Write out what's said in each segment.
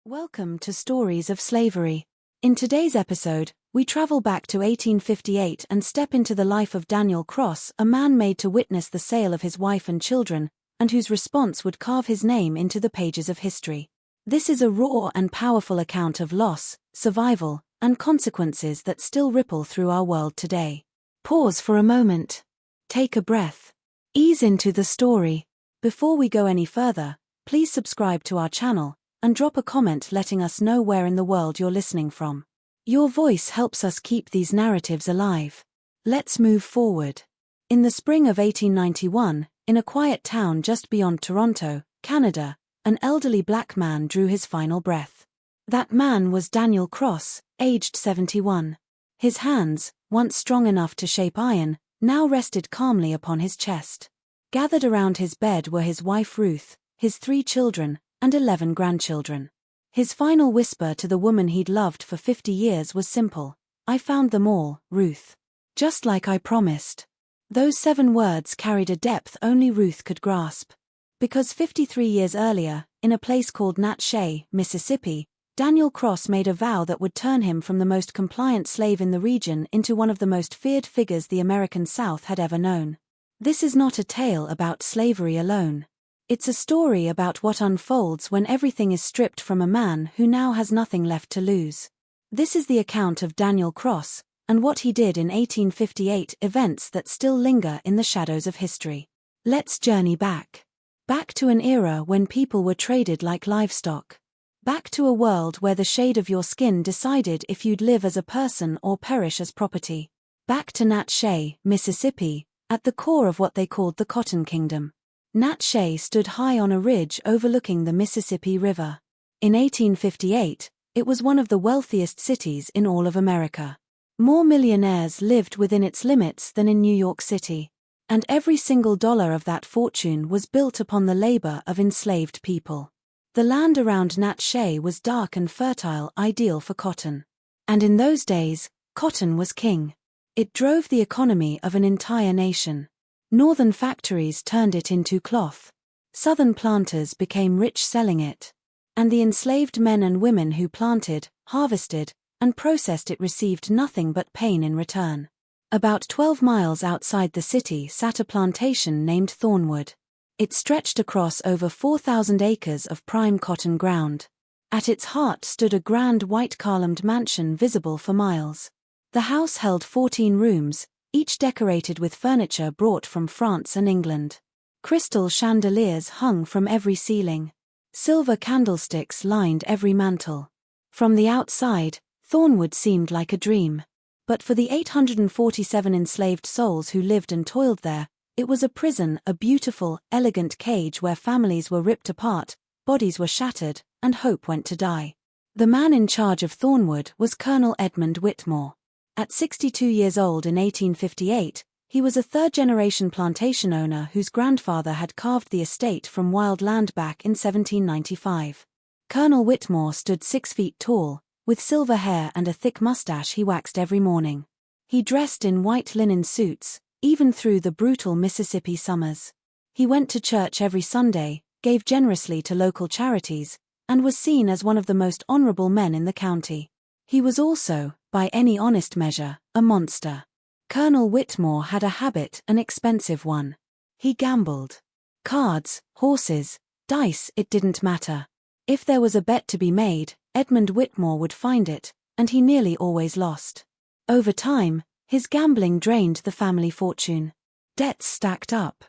Welcome to Stories of Slavery. In today's episode, we travel back to 1858 and step into the life of Daniel Cross, a man made to witness the sale of his wife and children, and whose response would carve his name into the pages of history. This is a raw and powerful account of loss, survival, and consequences that still ripple through our world today. Pause for a moment. Take a breath. Ease into the story. Before we go any further, please subscribe to our channel and drop a comment letting us know where in the world you're listening from. Your voice helps us keep these narratives alive. Let's move forward. In the spring of 1891, in a quiet town just beyond Toronto, Canada, an elderly black man drew his final breath. That man was Daniel Cross, aged 71. His hands, once strong enough to shape iron, now rested calmly upon his chest. Gathered around his bed were his wife Ruth, his 3 children, and 11 grandchildren. His final whisper to the woman he'd loved for 50 years was simple: "I found them all, Ruth. Just like I promised." Those 7 words carried a depth only Ruth could grasp. Because 53 years earlier, in a place called Natchez, Mississippi, Daniel Cross made a vow that would turn him from the most compliant slave in the region into one of the most feared figures the American South had ever known. This is not a tale about slavery alone. It's a story about what unfolds when everything is stripped from a man who now has nothing left to lose. This is the account of Daniel Cross, and what he did in 1858, events that still linger in the shadows of history. Let's journey back. Back to an era when people were traded like livestock. Back to a world where the shade of your skin decided if you'd live as a person or perish as property. Back to Natchez, Mississippi, at the core of what they called the Cotton Kingdom. Natchez stood high on a ridge overlooking the Mississippi River. In 1858, it was one of the wealthiest cities in all of America. More millionaires lived within its limits than in New York City. And every single dollar of that fortune was built upon the labor of enslaved people. The land around Natchez was dark and fertile, ideal for cotton. And in those days, cotton was king. It drove the economy of an entire nation. Northern factories turned it into cloth. Southern planters became rich selling it. And the enslaved men and women who planted, harvested, and processed it received nothing but pain in return. About 12 miles outside the city sat a plantation named Thornwood. It stretched across over 4,000 acres of prime cotton ground. At its heart stood a grand white columned mansion visible for miles. The house held 14 rooms, each decorated with furniture brought from France and England. Crystal chandeliers hung from every ceiling. Silver candlesticks lined every mantel. From the outside, Thornwood seemed like a dream. But for the 847 enslaved souls who lived and toiled there, it was a prison, a beautiful, elegant cage where families were ripped apart, bodies were shattered, and hope went to die. The man in charge of Thornwood was Colonel Edmund Whitmore. At 62 years old in 1858, he was a third-generation plantation owner whose grandfather had carved the estate from wild land back in 1795. Colonel Whitmore stood 6 feet tall, with silver hair and a thick mustache he waxed every morning. He dressed in white linen suits, even through the brutal Mississippi summers. He went to church every Sunday, gave generously to local charities, and was seen as one of the most honorable men in the county. He was also, by any honest measure, a monster. Colonel Whitmore had a habit, an expensive one. He gambled. Cards, horses, dice, it didn't matter. If there was a bet to be made, Edmund Whitmore would find it, and he nearly always lost. Over time, his gambling drained the family fortune. Debts stacked up.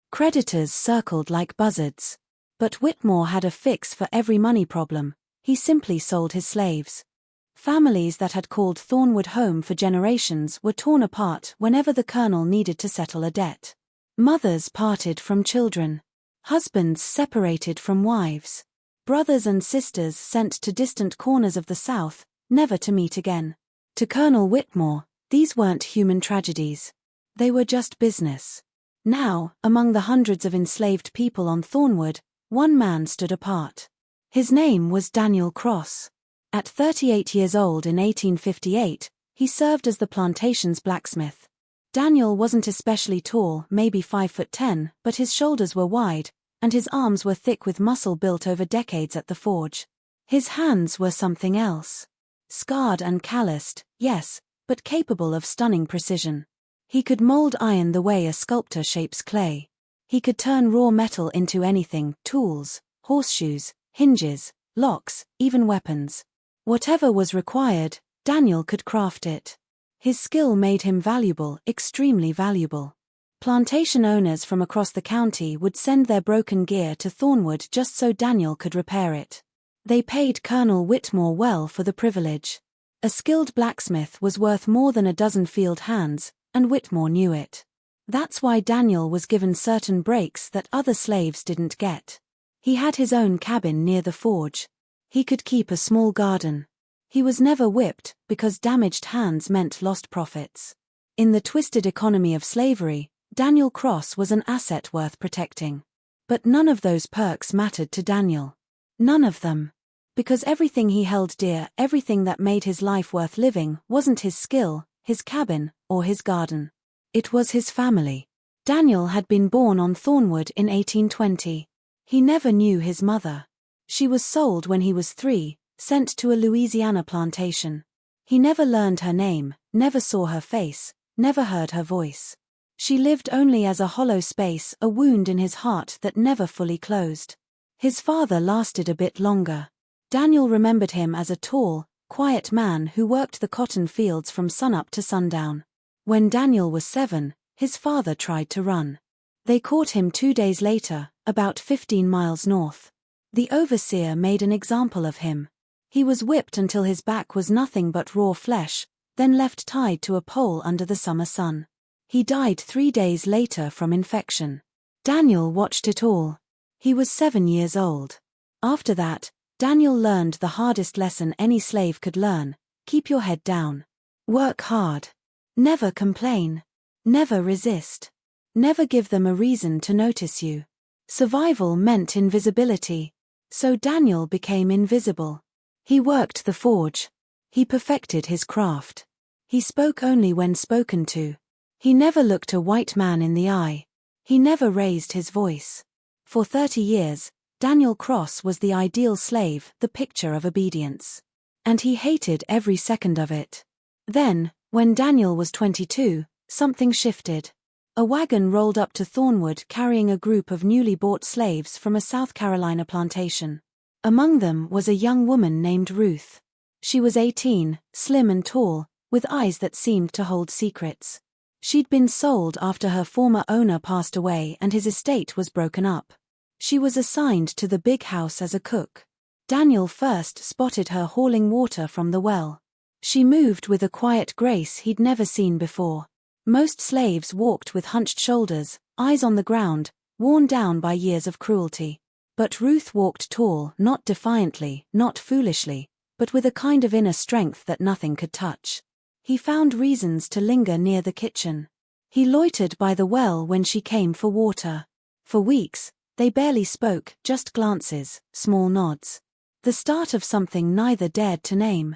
Creditors circled like buzzards. But Whitmore had a fix for every money problem: he simply sold his slaves. Families that had called Thornwood home for generations were torn apart whenever the colonel needed to settle a debt. Mothers parted from children. Husbands separated from wives. Brothers and sisters sent to distant corners of the South, never to meet again. To Colonel Whitmore, these weren't human tragedies. They were just business. Now, among the hundreds of enslaved people on Thornwood, one man stood apart. His name was Daniel Cross. At 38 years old in 1858, he served as the plantation's blacksmith. Daniel wasn't especially tall, maybe 5'10", but his shoulders were wide, and his arms were thick with muscle built over decades at the forge. His hands were something else. Scarred and calloused, yes, but capable of stunning precision. He could mold iron the way a sculptor shapes clay. He could turn raw metal into anything: tools, horseshoes, hinges, locks, even weapons. Whatever was required, Daniel could craft it. His skill made him valuable, extremely valuable. Plantation owners from across the county would send their broken gear to Thornwood just so Daniel could repair it. They paid Colonel Whitmore well for the privilege. A skilled blacksmith was worth more than a dozen field hands, and Whitmore knew it. That's why Daniel was given certain breaks that other slaves didn't get. He had his own cabin near the forge. He could keep a small garden. He was never whipped, because damaged hands meant lost profits. In the twisted economy of slavery, Daniel Cross was an asset worth protecting. But none of those perks mattered to Daniel. None of them. Because everything he held dear, everything that made his life worth living, wasn't his skill, his cabin, or his garden. It was his family. Daniel had been born on Thornwood in 1820. He never knew his mother. She was sold when he was 3, sent to a Louisiana plantation. He never learned her name, never saw her face, never heard her voice. She lived only as a hollow space, a wound in his heart that never fully closed. His father lasted a bit longer. Daniel remembered him as a tall, quiet man who worked the cotton fields from sunup to sundown. When Daniel was 7, his father tried to run. They caught him 2 days later, about 15 miles north. The overseer made an example of him. He was whipped until his back was nothing but raw flesh, then left tied to a pole under the summer sun. He died 3 days later from infection. Daniel watched it all. He was 7 years old. After that, Daniel learned the hardest lesson any slave could learn: keep your head down. Work hard. Never complain. Never resist. Never give them a reason to notice you. Survival meant invisibility. So Daniel became invisible. He worked the forge. He perfected his craft. He spoke only when spoken to. He never looked a white man in the eye. He never raised his voice. For 30 years, Daniel Cross was the ideal slave, the picture of obedience. And he hated every second of it. Then, when Daniel was 22, something shifted. A wagon rolled up to Thornwood carrying a group of newly bought slaves from a South Carolina plantation. Among them was a young woman named Ruth. She was 18, slim and tall, with eyes that seemed to hold secrets. She'd been sold after her former owner passed away and his estate was broken up. She was assigned to the big house as a cook. Daniel first spotted her hauling water from the well. She moved with a quiet grace he'd never seen before. Most slaves walked with hunched shoulders, eyes on the ground, worn down by years of cruelty. But Ruth walked tall, not defiantly, not foolishly, but with a kind of inner strength that nothing could touch. He found reasons to linger near the kitchen. He loitered by the well when she came for water. For weeks, they barely spoke, just glances, small nods. The start of something neither dared to name.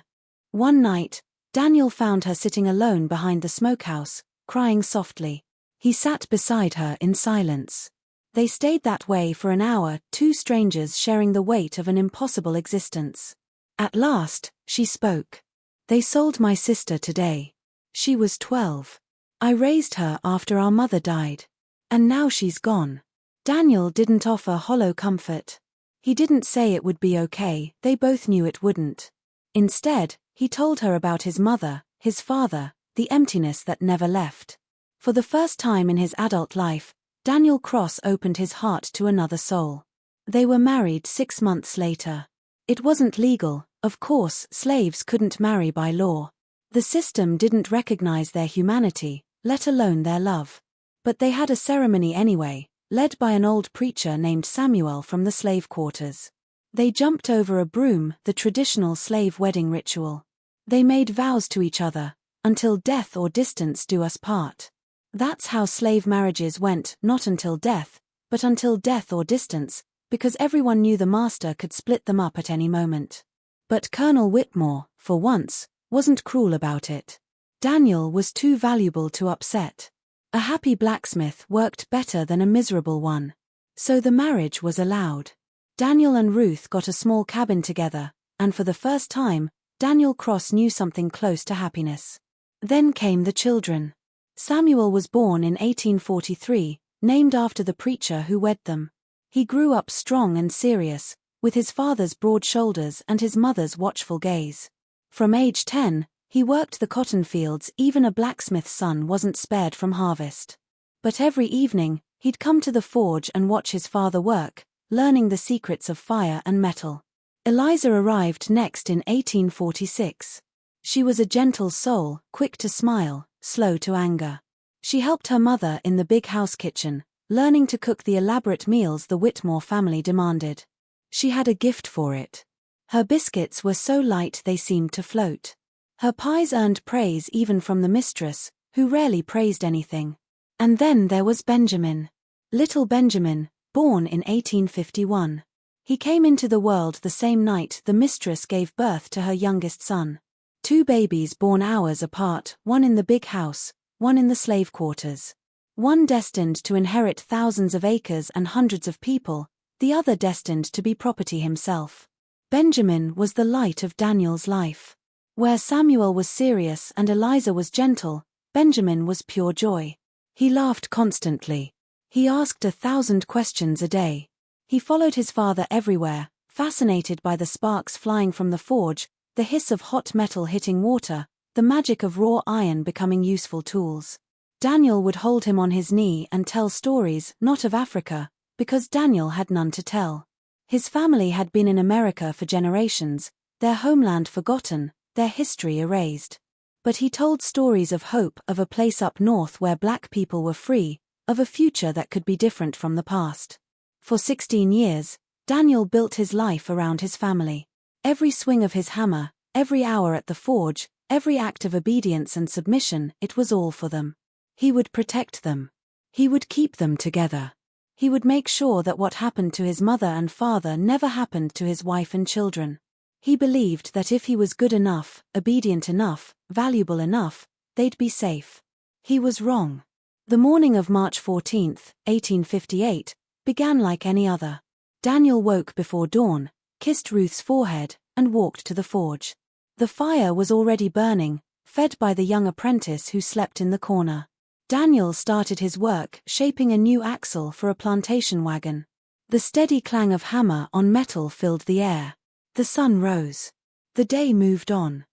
One night, Daniel found her sitting alone behind the smokehouse, crying softly. He sat beside her in silence. They stayed that way for an hour, 2 strangers sharing the weight of an impossible existence. At last, she spoke. "They sold my sister today. She was 12. I raised her after our mother died. And now she's gone." Daniel didn't offer hollow comfort. He didn't say it would be okay, they both knew it wouldn't. Instead, he told her about his mother, his father, the emptiness that never left. For the first time in his adult life, Daniel Cross opened his heart to another soul. They were married 6 months later. It wasn't legal, of course, slaves couldn't marry by law. The system didn't recognize their humanity, let alone their love. But they had a ceremony anyway, led by an old preacher named Samuel from the slave quarters. They jumped over a broom, the traditional slave wedding ritual. They made vows to each other, "Until death or distance do us part." That's how slave marriages went, not until death, but until death or distance, because everyone knew the master could split them up at any moment. But Colonel Whitmore, for once, wasn't cruel about it. Daniel was too valuable to upset. A happy blacksmith worked better than a miserable one. So the marriage was allowed. Daniel and Ruth got a small cabin together, and for the first time, Daniel Cross knew something close to happiness. Then came the children. Samuel was born in 1843, named after the preacher who wed them. He grew up strong and serious, with his father's broad shoulders and his mother's watchful gaze. From age 10, he worked the cotton fields. Even a blacksmith's son wasn't spared from harvest. But every evening, he'd come to the forge and watch his father work, learning the secrets of fire and metal. Eliza arrived next in 1846. She was a gentle soul, quick to smile, slow to anger. She helped her mother in the big house kitchen, learning to cook the elaborate meals the Whitmore family demanded. She had a gift for it. Her biscuits were so light they seemed to float. Her pies earned praise even from the mistress, who rarely praised anything. And then there was Benjamin. Little Benjamin, born in 1851. He came into the world the same night the mistress gave birth to her youngest son. 2 babies born hours apart, one in the big house, one in the slave quarters. One destined to inherit thousands of acres and hundreds of people, the other destined to be property himself. Benjamin was the light of Daniel's life. Where Samuel was serious and Eliza was gentle, Benjamin was pure joy. He laughed constantly. He asked 1,000 questions a day. He followed his father everywhere, fascinated by the sparks flying from the forge, the hiss of hot metal hitting water, the magic of raw iron becoming useful tools. Daniel would hold him on his knee and tell stories, not of Africa, because Daniel had none to tell. His family had been in America for generations, their homeland forgotten, their history erased. But he told stories of hope, of a place up north where black people were free, of a future that could be different from the past. For 16 years, Daniel built his life around his family. Every swing of his hammer, every hour at the forge, every act of obedience and submission, it was all for them. He would protect them. He would keep them together. He would make sure that what happened to his mother and father never happened to his wife and children. He believed that if he was good enough, obedient enough, valuable enough, they'd be safe. He was wrong. The morning of March 14, 1858, began like any other. Daniel woke before dawn, kissed Ruth's forehead, and walked to the forge. The fire was already burning, fed by the young apprentice who slept in the corner. Daniel started his work, shaping a new axle for a plantation wagon. The steady clang of hammer on metal filled the air. The sun rose. The day moved on.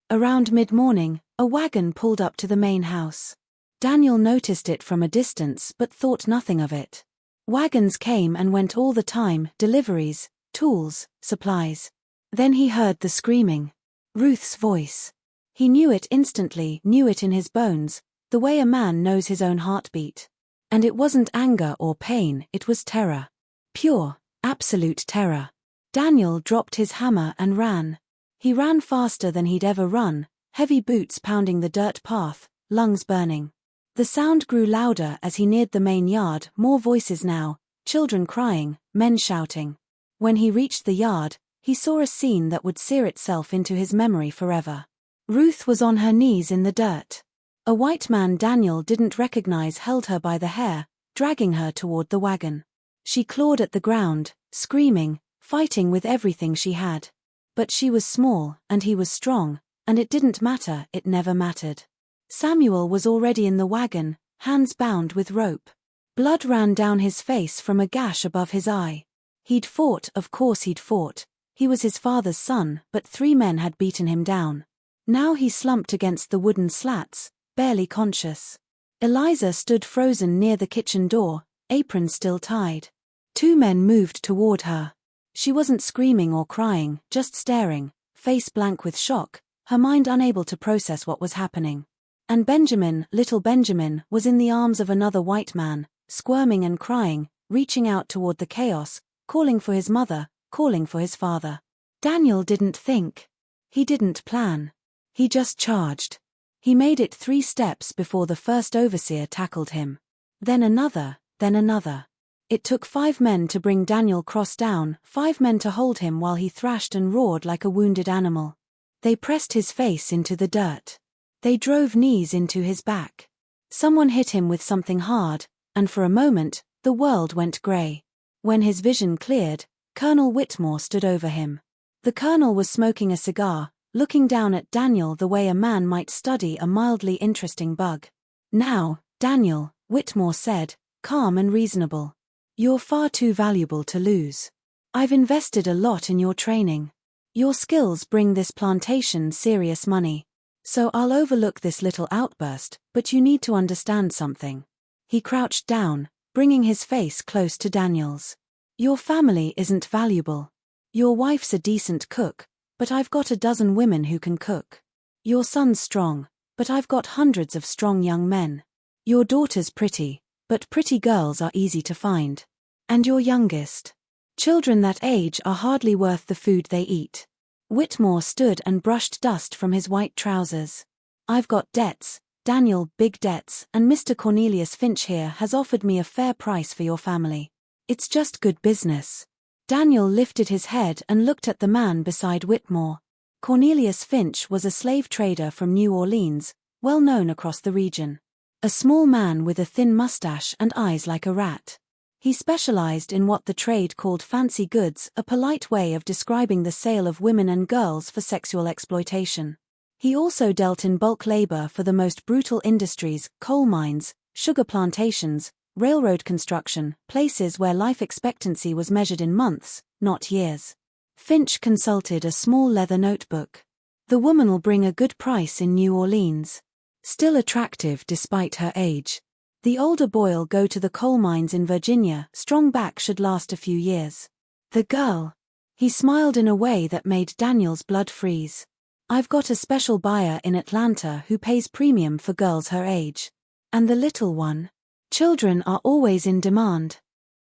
Around mid-morning, a wagon pulled up to the main house. Daniel noticed it from a distance but thought nothing of it. Wagons came and went all the time, deliveries, tools, supplies. Then he heard the screaming. Ruth's voice. He knew it instantly, knew it in his bones, the way a man knows his own heartbeat. And it wasn't anger or pain, it was terror. Pure, absolute terror. Daniel dropped his hammer and ran. He ran faster than he'd ever run, heavy boots pounding the dirt path, lungs burning. The sound grew louder as he neared the main yard, more voices now, children crying, men shouting. When he reached the yard, he saw a scene that would sear itself into his memory forever. Ruth was on her knees in the dirt. A white man Daniel didn't recognize held her by the hair, dragging her toward the wagon. She clawed at the ground, screaming, fighting with everything she had. But she was small, and he was strong, and it didn't matter, it never mattered. Samuel was already in the wagon, hands bound with rope. Blood ran down his face from a gash above his eye. He'd fought, of course he'd fought. He was his father's son, but 3 men had beaten him down. Now he slumped against the wooden slats, barely conscious. Eliza stood frozen near the kitchen door, apron still tied. 2 men moved toward her. She wasn't screaming or crying, just staring, face blank with shock, her mind unable to process what was happening. And Benjamin, little Benjamin, was in the arms of another white man, squirming and crying, reaching out toward the chaos, calling for his mother, calling for his father. Daniel didn't think. He didn't plan. He just charged. He made it 3 steps before the first overseer tackled him. Then another, then another. It took 5 men to bring Daniel Cross down, 5 men to hold him while he thrashed and roared like a wounded animal. They pressed his face into the dirt. They drove knees into his back. Someone hit him with something hard, and for a moment, the world went grey. When his vision cleared, Colonel Whitmore stood over him. The colonel was smoking a cigar, looking down at Daniel the way a man might study a mildly interesting bug. "Now, Daniel," Whitmore said, calm and reasonable. "You're far too valuable to lose. I've invested a lot in your training. Your skills bring this plantation serious money. So I'll overlook this little outburst, but you need to understand something." He crouched down, bringing his face close to Daniel's. "Your family isn't valuable. Your wife's a decent cook, but I've got a dozen women who can cook. Your son's strong, but I've got hundreds of strong young men. Your daughter's pretty, but pretty girls are easy to find. And your youngest. Children that age are hardly worth the food they eat." Whitmore stood and brushed dust from his white trousers. "I've got debts, Daniel, big debts, and Mr. Cornelius Finch here has offered me a fair price for your family. It's just good business." Daniel lifted his head and looked at the man beside Whitmore. Cornelius Finch was a slave trader from New Orleans, well known across the region. A small man with a thin mustache and eyes like a rat. He specialized in what the trade called fancy goods, a polite way of describing the sale of women and girls for sexual exploitation. He also dealt in bulk labor for the most brutal industries: coal mines, sugar plantations, railroad construction, places where life expectancy was measured in months, not years. Finch consulted a small leather notebook. "The woman'll bring a good price in New Orleans. Still attractive despite her age. The older boy'll go to the coal mines in Virginia, strong back should last a few years. The girl." He smiled in a way that made Daniel's blood freeze. "I've got a special buyer in Atlanta who pays premium for girls her age. And the little one? Children are always in demand."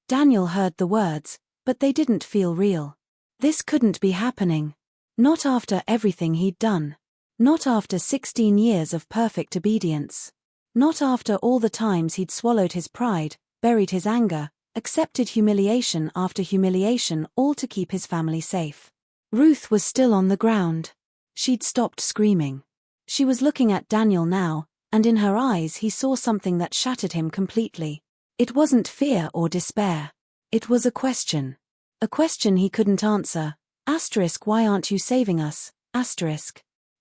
Daniel heard the words, but they didn't feel real. This couldn't be happening. Not after everything he'd done. Not after 16 years of perfect obedience. Not after all the times he'd swallowed his pride, buried his anger, accepted humiliation after humiliation, all to keep his family safe. Ruth was still on the ground. She'd stopped screaming. She was looking at Daniel now, and in her eyes he saw something that shattered him completely. It wasn't fear or despair. It was a question. A question he couldn't answer. Why aren't you saving us?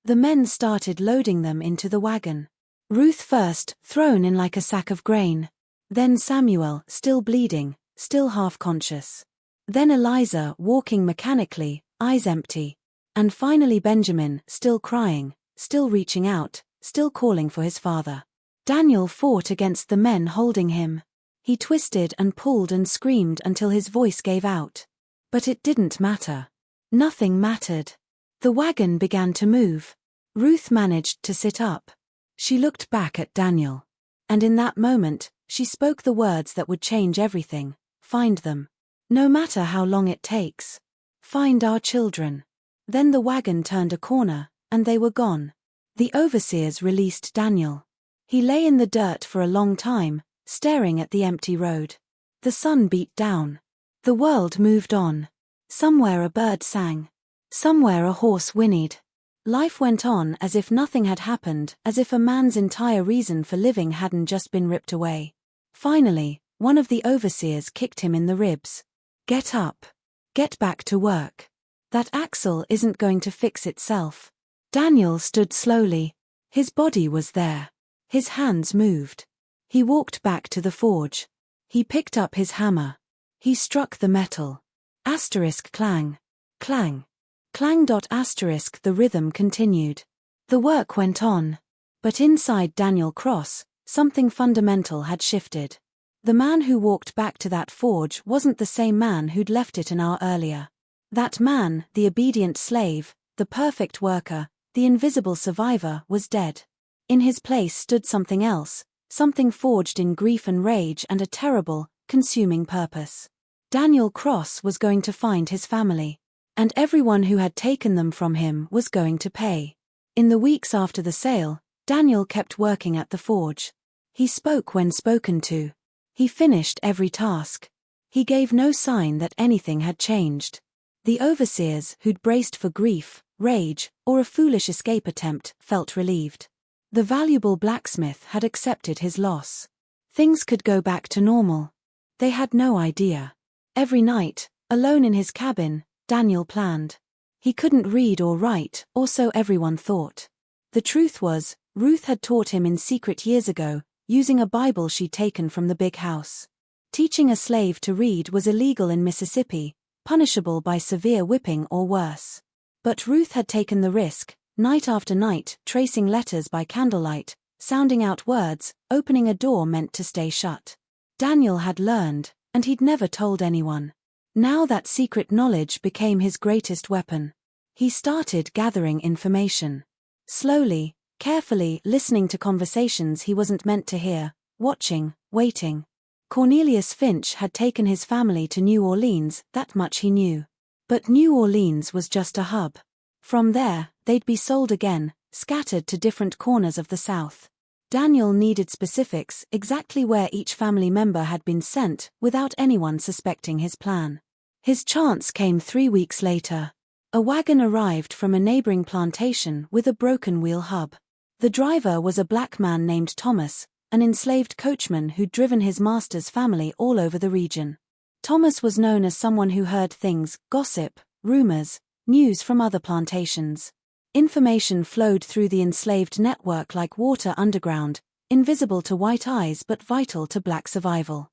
The men started loading them into the wagon. Ruth first, thrown in like a sack of grain. Then Samuel, still bleeding, still half-conscious. Then Eliza, walking mechanically, eyes empty. And finally Benjamin, still crying, still reaching out, still calling for his father. Daniel fought against the men holding him. He twisted and pulled and screamed until his voice gave out. But it didn't matter. Nothing mattered. The wagon began to move. Ruth managed to sit up. She looked back at Daniel. And in that moment, she spoke the words that would change everything. "Find them. No matter how long it takes. Find our children." Then the wagon turned a corner, and they were gone. The overseers released Daniel. He lay in the dirt for a long time, staring at the empty road. The sun beat down. The world moved on. Somewhere a bird sang. Somewhere a horse whinnied. Life went on as if nothing had happened, as if a man's entire reason for living hadn't just been ripped away. Finally, one of the overseers kicked him in the ribs. "Get up. Get back to work. That axle isn't going to fix itself." Daniel stood slowly. His body was there. His hands moved. He walked back to the forge. He picked up his hammer. He struck the metal. Clang. Clang. Clang. The rhythm continued. The work went on. But inside Daniel Cross, something fundamental had shifted. The man who walked back to that forge wasn't the same man who'd left it an hour earlier. That man, the obedient slave, the perfect worker, the invisible survivor, was dead. In his place stood something else, something forged in grief and rage and a terrible, consuming purpose. Daniel Cross was going to find his family. And everyone who had taken them from him was going to pay. In the weeks after the sale, Daniel kept working at the forge. He spoke when spoken to. He finished every task. He gave no sign that anything had changed. The overseers who'd braced for grief, rage, or a foolish escape attempt felt relieved. The valuable blacksmith had accepted his loss. Things could go back to normal. They had no idea. Every night, alone in his cabin, Daniel planned. He couldn't read or write, or so everyone thought. The truth was, Ruth had taught him in secret years ago, using a Bible she'd taken from the big house. Teaching a slave to read was illegal in Mississippi, punishable by severe whipping or worse. But Ruth had taken the risk, night after night, tracing letters by candlelight, sounding out words, opening a door meant to stay shut. Daniel had learned, and he'd never told anyone. Now that secret knowledge became his greatest weapon. He started gathering information. Slowly, carefully listening to conversations he wasn't meant to hear, watching, waiting. Cornelius Finch had taken his family to New Orleans, that much he knew. But New Orleans was just a hub. From there, they'd be sold again, scattered to different corners of the South. Daniel needed specifics, exactly where each family member had been sent, without anyone suspecting his plan. His chance came 3 weeks later. A wagon arrived from a neighboring plantation with a broken wheel hub. The driver was a black man named Thomas, an enslaved coachman who'd driven his master's family all over the region. Thomas was known as someone who heard things, gossip, rumors, news from other plantations. Information flowed through the enslaved network like water underground, invisible to white eyes but vital to black survival.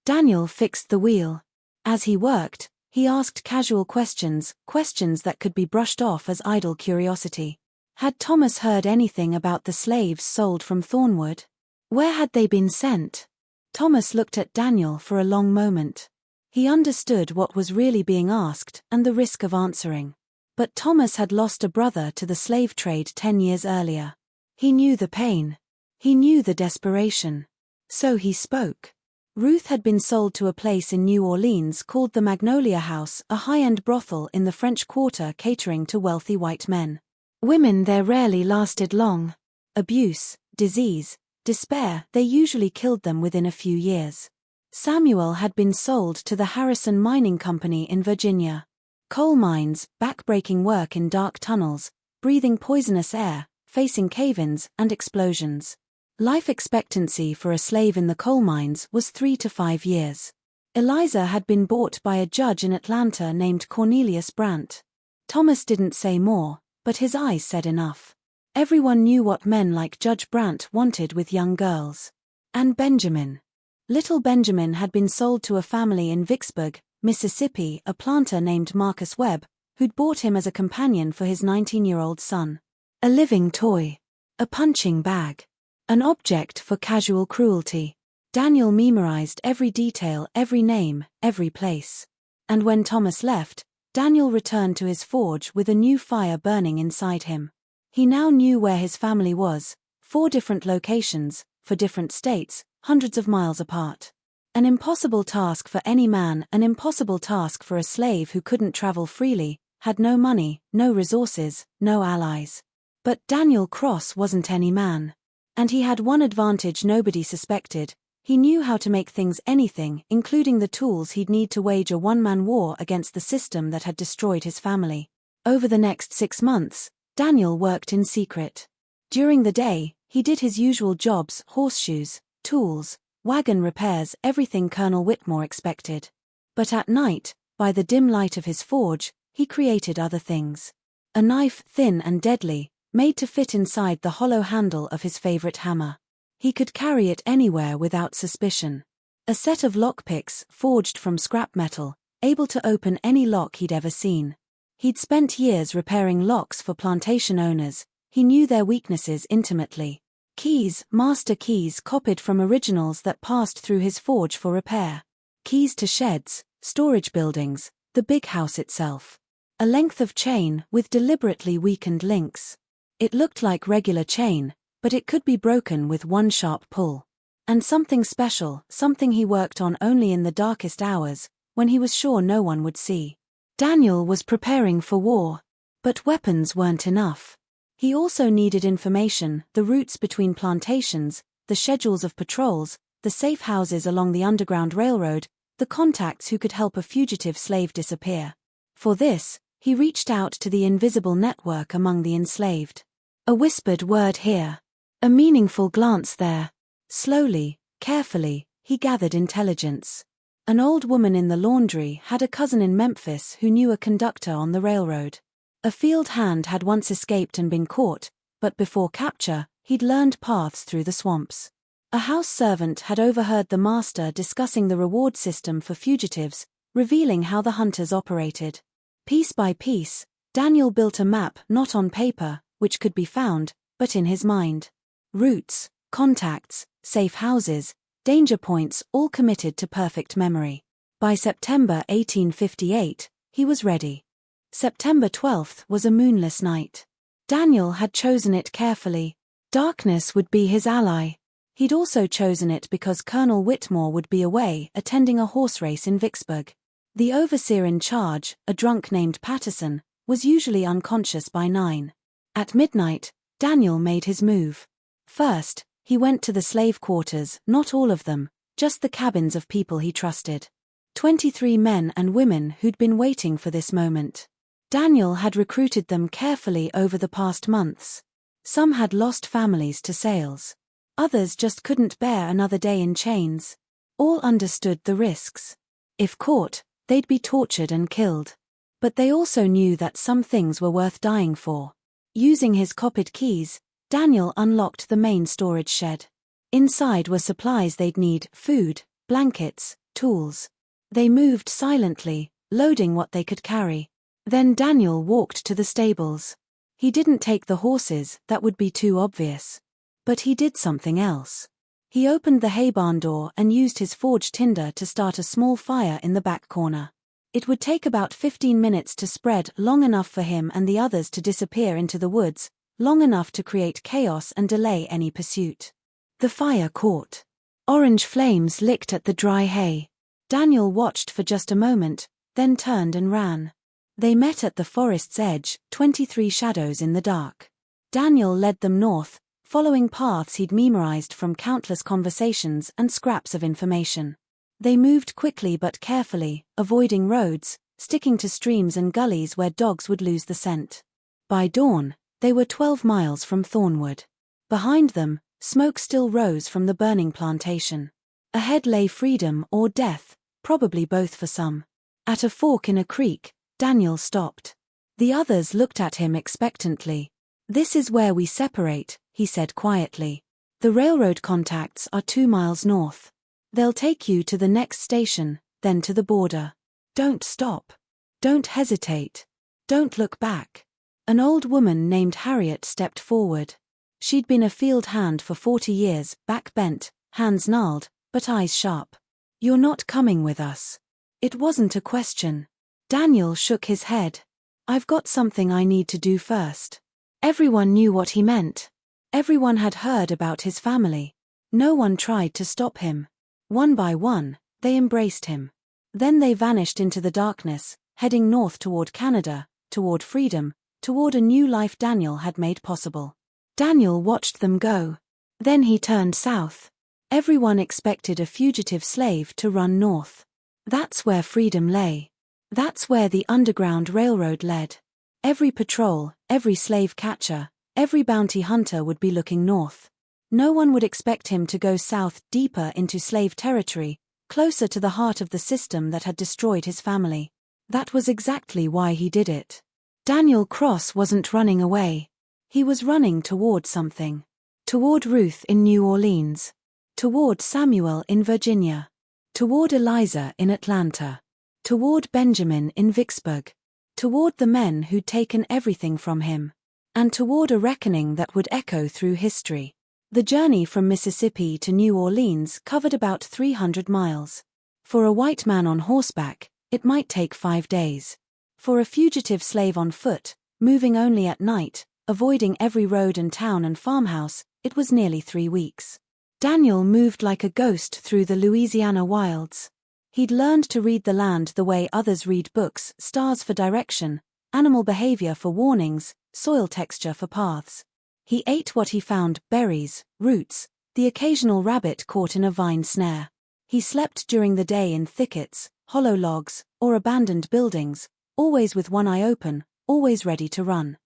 Daniel fixed the wheel. As he worked, he asked casual questions that could be brushed off as idle curiosity. Had Thomas heard anything about the slaves sold from Thornwood? Where had they been sent? Thomas looked at Daniel for a long moment. He understood what was really being asked and the risk of answering. But Thomas had lost a brother to the slave trade 10 years earlier. He knew the pain. He knew the desperation. So he spoke. Ruth had been sold to a place in New Orleans called the Magnolia House, a high-end brothel in the French Quarter catering to wealthy white men. Women there rarely lasted long. Abuse, disease, despair, they usually killed them within a few years. Samuel had been sold to the Harrison Mining Company in Virginia. Coal mines, backbreaking work in dark tunnels, breathing poisonous air, facing cave-ins and explosions. Life expectancy for a slave in the coal mines was 3 to 5 years. Eliza had been bought by a judge in Atlanta named Cornelius Brandt. Thomas didn't say more, but his eyes said enough. Everyone knew what men like Judge Brandt wanted with young girls. And Benjamin. Little Benjamin had been sold to a family in Vicksburg, Mississippi, a planter named Marcus Webb, who'd bought him as a companion for his 19-year-old son. A living toy. A punching bag. An object for casual cruelty. Daniel memorized every detail, every name, every place. And when Thomas left, Daniel returned to his forge with a new fire burning inside him. He now knew where his family was, 4 different locations, for different states, hundreds of miles apart. An impossible task for any man, an impossible task for a slave who couldn't travel freely, had no money, no resources, no allies. But Daniel Cross wasn't any man. And he had one advantage nobody suspected: he knew how to make things anything, including the tools he'd need to wage a one-man war against the system that had destroyed his family. Over the next 6 months, Daniel worked in secret. During the day, he did his usual jobs: horseshoes, tools, wagon repairs, everything Colonel Whitmore expected. But at night, by the dim light of his forge, he created other things. A knife, thin and deadly, made to fit inside the hollow handle of his favorite hammer. He could carry it anywhere without suspicion. A set of lockpicks, forged from scrap metal, able to open any lock he'd ever seen. He'd spent years repairing locks for plantation owners. He knew their weaknesses intimately. Keys, master keys copied from originals that passed through his forge for repair. Keys to sheds, storage buildings, the big house itself. A length of chain with deliberately weakened links. It looked like regular chain, but it could be broken with one sharp pull. And something special, something he worked on only in the darkest hours, when he was sure no one would see. Daniel was preparing for war. But weapons weren't enough. He also needed information: the routes between plantations, the schedules of patrols, the safe houses along the Underground Railroad, the contacts who could help a fugitive slave disappear. For this, he reached out to the invisible network among the enslaved. A whispered word here. A meaningful glance there. Slowly, carefully, he gathered intelligence. An old woman in the laundry had a cousin in Memphis who knew a conductor on the railroad. A field hand had once escaped and been caught, but before capture, he'd learned paths through the swamps. A house servant had overheard the master discussing the reward system for fugitives, revealing how the hunters operated. Piece by piece, Daniel built a map not on paper, which could be found, but in his mind. Routes, contacts, safe houses, danger points all committed to perfect memory. By September 1858, he was ready. September 12th was a moonless night. Daniel had chosen it carefully. Darkness would be his ally. He'd also chosen it because Colonel Whitmore would be away attending a horse race in Vicksburg. The overseer in charge, a drunk named Patterson, was usually unconscious by 9. At midnight, Daniel made his move. First, he went to the slave quarters, not all of them, just the cabins of people he trusted. 23 men and women who'd been waiting for this moment. Daniel had recruited them carefully over the past months. Some had lost families to sales. Others just couldn't bear another day in chains. All understood the risks. If caught, they'd be tortured and killed. But they also knew that some things were worth dying for. Using his copied keys, Daniel unlocked the main storage shed. Inside were supplies they'd need: food, blankets, tools. They moved silently, loading what they could carry. Then Daniel walked to the stables. He didn't take the horses, that would be too obvious. But he did something else. He opened the hay barn door and used his forged tinder to start a small fire in the back corner. It would take about 15 minutes to spread, long enough for him and the others to disappear into the woods, long enough to create chaos and delay any pursuit. The fire caught. Orange flames licked at the dry hay. Daniel watched for just a moment, then turned and ran. They met at the forest's edge, 23 shadows in the dark. Daniel led them north, following paths he'd memorized from countless conversations and scraps of information. They moved quickly but carefully, avoiding roads, sticking to streams and gullies where dogs would lose the scent. By dawn, they were 12 miles from Thornwood. Behind them, smoke still rose from the burning plantation. Ahead lay freedom or death, probably both for some. At a fork in a creek, Daniel stopped. The others looked at him expectantly. "This is where we separate," he said quietly. "The railroad contacts are 2 miles north. They'll take you to the next station, then to the border. Don't stop. Don't hesitate. Don't look back." An old woman named Harriet stepped forward. She'd been a field hand for 40 years, back bent, hands gnarled, but eyes sharp. "You're not coming with us." It wasn't a question. Daniel shook his head. "I've got something I need to do first." Everyone knew what he meant. Everyone had heard about his family. No one tried to stop him. One by one, they embraced him. Then they vanished into the darkness, heading north toward Canada, toward freedom, toward a new life Daniel had made possible. Daniel watched them go. Then he turned south. Everyone expected a fugitive slave to run north. That's where freedom lay. That's where the Underground Railroad led. Every patrol, every slave catcher, every bounty hunter would be looking north. No one would expect him to go south, deeper into slave territory, closer to the heart of the system that had destroyed his family. That was exactly why he did it. Daniel Cross wasn't running away. He was running toward something. Toward Ruth in New Orleans. Toward Samuel in Virginia. Toward Eliza in Atlanta. Toward Benjamin in Vicksburg. Toward the men who'd taken everything from him. And toward a reckoning that would echo through history. The journey from Mississippi to New Orleans covered about 300 miles. For a white man on horseback, it might take 5 days. For a fugitive slave on foot, moving only at night, avoiding every road and town and farmhouse, it was nearly 3 weeks. Daniel moved like a ghost through the Louisiana wilds. He'd learned to read the land the way others read books: stars for direction, animal behavior for warnings, soil texture for paths. He ate what he found: berries, roots, the occasional rabbit caught in a vine snare. He slept during the day in thickets, hollow logs, or abandoned buildings, always with one eye open, always ready to run.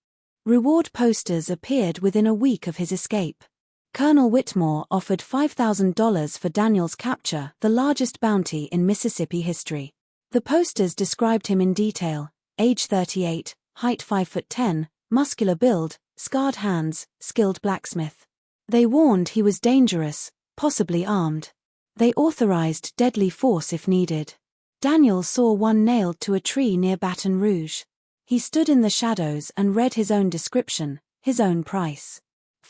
Reward posters appeared within a week of his escape. Colonel Whitmore offered $5,000 for Daniel's capture, the largest bounty in Mississippi history. The posters described him in detail: age 38, height 5'10", muscular build, scarred hands, skilled blacksmith. They warned he was dangerous, possibly armed. They authorized deadly force if needed. Daniel saw one nailed to a tree near Baton Rouge. He stood in the shadows and read his own description, his own price.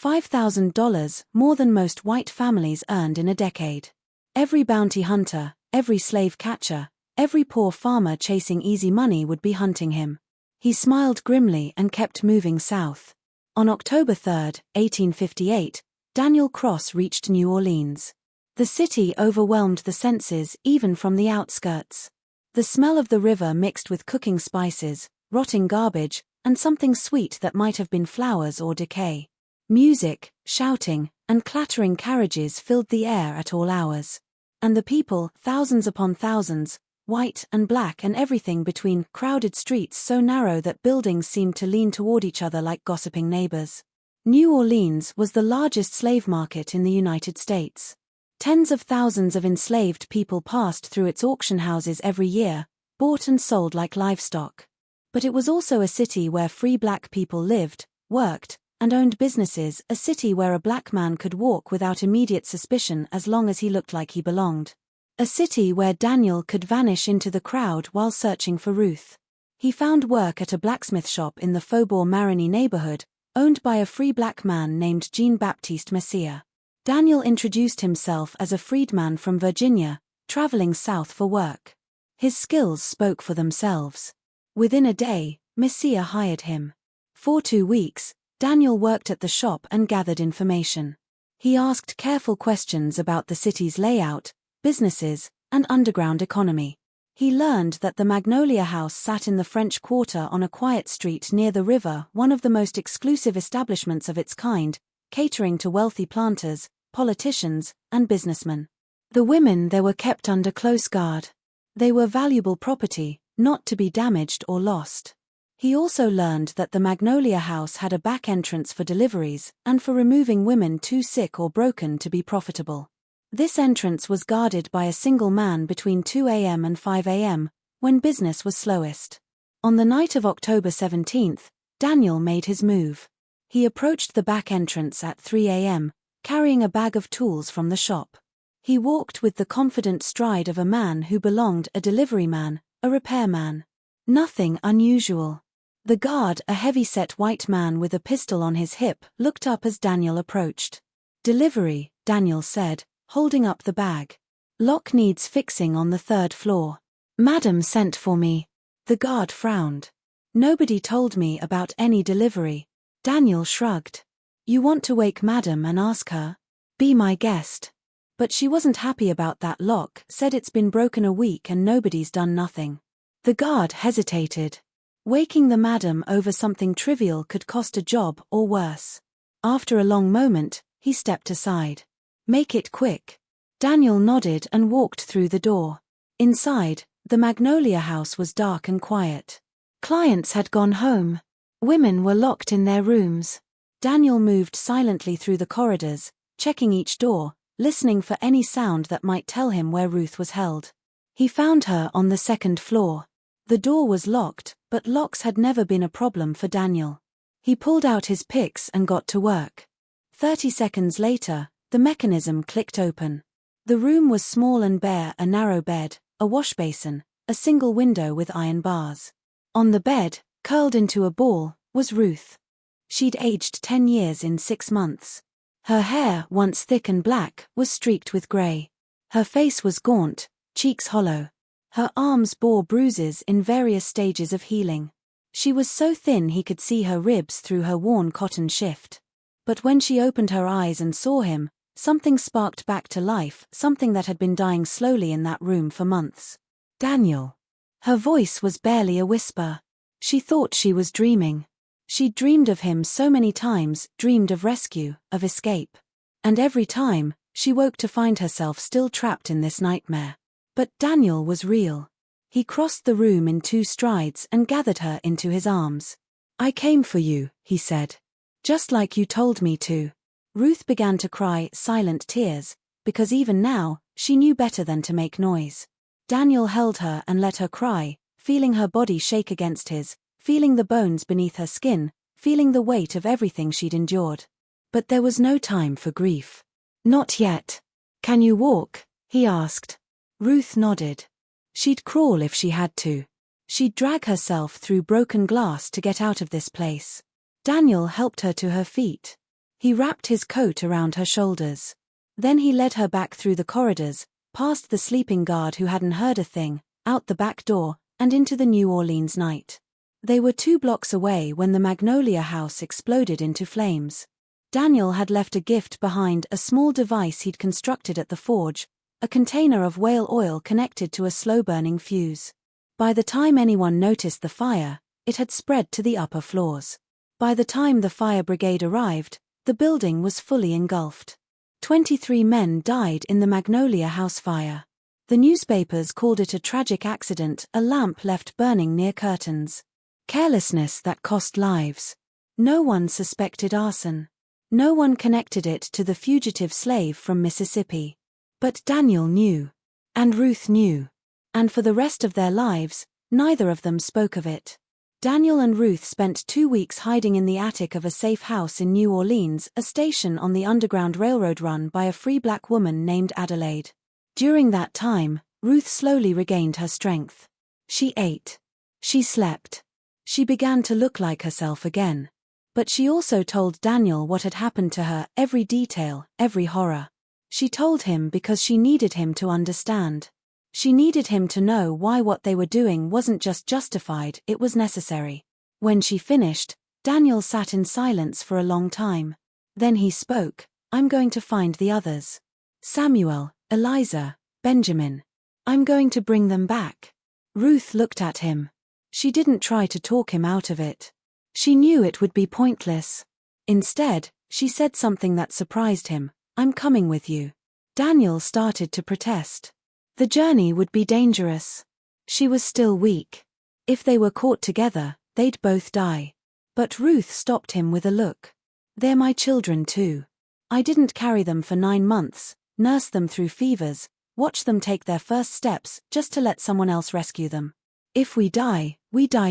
$5,000, more than most white families earned in a decade. Every bounty hunter, every slave catcher, every poor farmer chasing easy money would be hunting him. He smiled grimly and kept moving south. On October 3, 1858, Daniel Cross reached New Orleans. The city overwhelmed the senses even from the outskirts. The smell of the river mixed with cooking spices, rotting garbage, and something sweet that might have been flowers or decay. Music, shouting, and clattering carriages filled the air at all hours. And the people, thousands upon thousands, white and black and everything between, crowded streets so narrow that buildings seemed to lean toward each other like gossiping neighbors. New Orleans was the largest slave market in the United States. Tens of thousands of enslaved people passed through its auction houses every year, bought and sold like livestock. But it was also a city where free black people lived, worked, and owned businesses, a city where a black man could walk without immediate suspicion as long as he looked like he belonged. A city where Daniel could vanish into the crowd while searching for Ruth. He found work at a blacksmith shop in the Faubourg Marigny neighborhood, owned by a free black man named Jean-Baptiste Messier. Daniel introduced himself as a freedman from Virginia, traveling south for work. His skills spoke for themselves. Within a day, Messier hired him. For 2 weeks, Daniel worked at the shop and gathered information. He asked careful questions about the city's layout, businesses, and underground economy. He learned that the Magnolia House sat in the French Quarter on a quiet street near the river, one of the most exclusive establishments of its kind, catering to wealthy planters, politicians, and businessmen. The women there were kept under close guard. They were valuable property, not to be damaged or lost. He also learned that the Magnolia House had a back entrance for deliveries, and for removing women too sick or broken to be profitable. This entrance was guarded by a single man between 2 a.m. and 5 a.m., when business was slowest. On the night of October 17, Daniel made his move. He approached the back entrance at 3 a.m., carrying a bag of tools from the shop. He walked with the confident stride of a man who belonged, a delivery man, a repairman. Nothing unusual. The guard, a heavy-set white man with a pistol on his hip, looked up as Daniel approached. "Delivery," Daniel said, holding up the bag. "Lock needs fixing on the 3rd floor. Madam sent for me." The guard frowned. "Nobody told me about any delivery." Daniel shrugged. "You want to wake Madam and ask her? Be my guest." "But she wasn't happy about that lock, said it's been broken a week and nobody's done nothing." The guard hesitated. Waking the madam over something trivial could cost a job or worse. After a long moment, he stepped aside. "Make it quick." Daniel nodded and walked through the door. Inside, the Magnolia House was dark and quiet. Clients had gone home. Women were locked in their rooms. Daniel moved silently through the corridors, checking each door, listening for any sound that might tell him where Ruth was held. He found her on the 2nd floor. The door was locked, but locks had never been a problem for Daniel. He pulled out his picks and got to work. 30 seconds later, the mechanism clicked open. The room was small and bare, a narrow bed, a wash basin, a single window with iron bars. On the bed, curled into a ball, was Ruth. She'd aged 10 years in 6 months. Her hair, once thick and black, was streaked with gray. Her face was gaunt, cheeks hollow. Her arms bore bruises in various stages of healing. She was so thin he could see her ribs through her worn cotton shift. But when she opened her eyes and saw him, something sparked back to life, something that had been dying slowly in that room for months. "Daniel." Her voice was barely a whisper. She thought she was dreaming. She'd dreamed of him so many times, dreamed of rescue, of escape. And every time, she woke to find herself still trapped in this nightmare. But Daniel was real. He crossed the room in 2 strides and gathered her into his arms. "I came for you," he said. "Just like you told me to." Ruth began to cry, silent tears, because even now, she knew better than to make noise. Daniel held her and let her cry, feeling her body shake against his, feeling the bones beneath her skin, feeling the weight of everything she'd endured. But there was no time for grief. Not yet. Can you walk? He asked. Ruth nodded. She'd crawl if she had to. She'd drag herself through broken glass to get out of this place. Daniel helped her to her feet. He wrapped his coat around her shoulders. Then he led her back through the corridors, past the sleeping guard who hadn't heard a thing, out the back door, and into the New Orleans night. They were 2 blocks away when the Magnolia house exploded into flames. Daniel had left a gift behind, a small device he'd constructed at the forge, a container of whale oil connected to a slow-burning fuse. By the time anyone noticed the fire, it had spread to the upper floors. By the time the fire brigade arrived, the building was fully engulfed. 23 men died in the Magnolia house fire. The newspapers called it a tragic accident, a lamp left burning near curtains. Carelessness that cost lives. No one suspected arson. No one connected it to the fugitive slave from Mississippi. But Daniel knew. And Ruth knew. And for the rest of their lives, neither of them spoke of it. Daniel and Ruth spent 2 weeks hiding in the attic of a safe house in New Orleans, a station on the Underground Railroad run by a free black woman named Adelaide. During that time, Ruth slowly regained her strength. She ate. She slept. She began to look like herself again. But she also told Daniel what had happened to her, every detail, every horror. She told him because she needed him to understand. She needed him to know why what they were doing wasn't just justified, it was necessary. When she finished, Daniel sat in silence for a long time. Then he spoke. I'm going to find the others. Samuel, Eliza, Benjamin. I'm going to bring them back. Ruth looked at him. She didn't try to talk him out of it. She knew it would be pointless. Instead, she said something that surprised him. I'm coming with you. Daniel started to protest. The journey would be dangerous. She was still weak. If they were caught together, they'd both die. But Ruth stopped him with a look. They're my children too. I didn't carry them for 9 months, nurse them through fevers, watch them take their first steps just to let someone else rescue them. If we die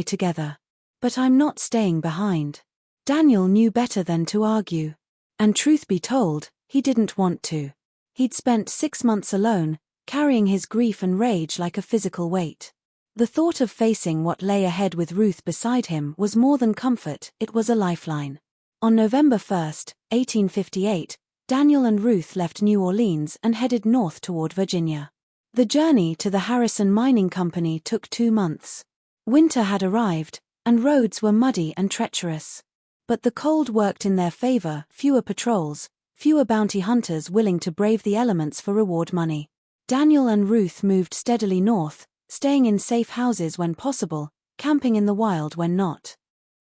together. But I'm not staying behind. Daniel knew better than to argue. And truth be told, he didn't want to. He'd spent 6 months alone, carrying his grief and rage like a physical weight. The thought of facing what lay ahead with Ruth beside him was more than comfort, it was a lifeline. On November 1, 1858, Daniel and Ruth left New Orleans and headed north toward Virginia. The journey to the Harrison Mining Company took 2 months. Winter had arrived, and roads were muddy and treacherous. But the cold worked in their favor, fewer patrols, fewer bounty hunters willing to brave the elements for reward money. Daniel and Ruth moved steadily north, staying in safe houses when possible, camping in the wild when not.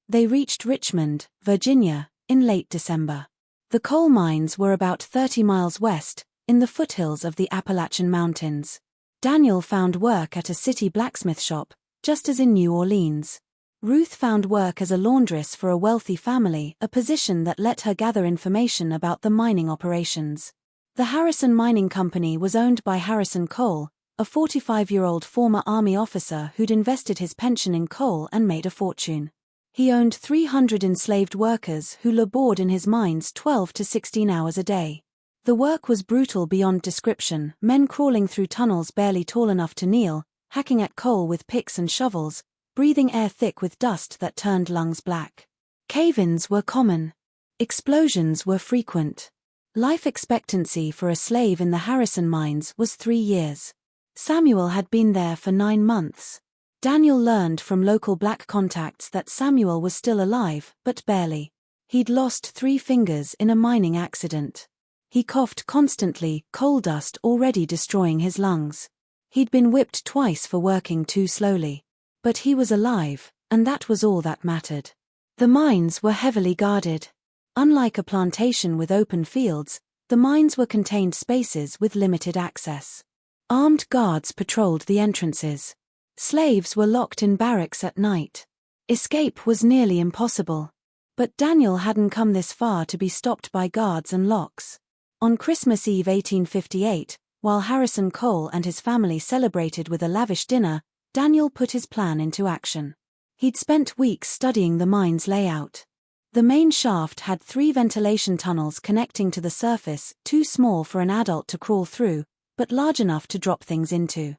They reached Richmond, Virginia, in late December. The coal mines were about 30 miles west, in the foothills of the Appalachian Mountains. Daniel found work at a city blacksmith shop, just as in New Orleans. Ruth found work as a laundress for a wealthy family, a position that let her gather information about the mining operations. The Harrison Mining Company was owned by Harrison Cole, a 45-year-old former Army officer who'd invested his pension in coal and made a fortune. He owned 300 enslaved workers who labored in his mines 12 to 16 hours a day. The work was brutal beyond description, men crawling through tunnels barely tall enough to kneel, hacking at coal with picks and shovels, breathing air thick with dust that turned lungs black. Cave-ins were common. Explosions were frequent. Life expectancy for a slave in the Harrison mines was 3 years. Samuel had been there for 9 months. Daniel learned from local black contacts that Samuel was still alive, but barely. He'd lost 3 fingers in a mining accident. He coughed constantly, coal dust already destroying his lungs. He'd been whipped twice for working too slowly. But he was alive, and that was all that mattered. The mines were heavily guarded. Unlike a plantation with open fields, the mines were contained spaces with limited access. Armed guards patrolled the entrances. Slaves were locked in barracks at night. Escape was nearly impossible. But Daniel hadn't come this far to be stopped by guards and locks. On Christmas Eve 1858, while Harrison Cole and his family celebrated with a lavish dinner, Daniel put his plan into action. He'd spent weeks studying the mine's layout. The main shaft had 3 ventilation tunnels connecting to the surface, too small for an adult to crawl through, but large enough to drop things into.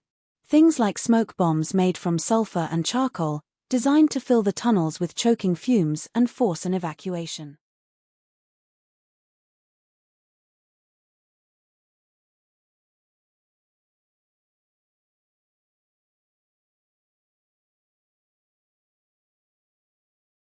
Things like smoke bombs made from sulfur and charcoal, designed to fill the tunnels with choking fumes and force an evacuation.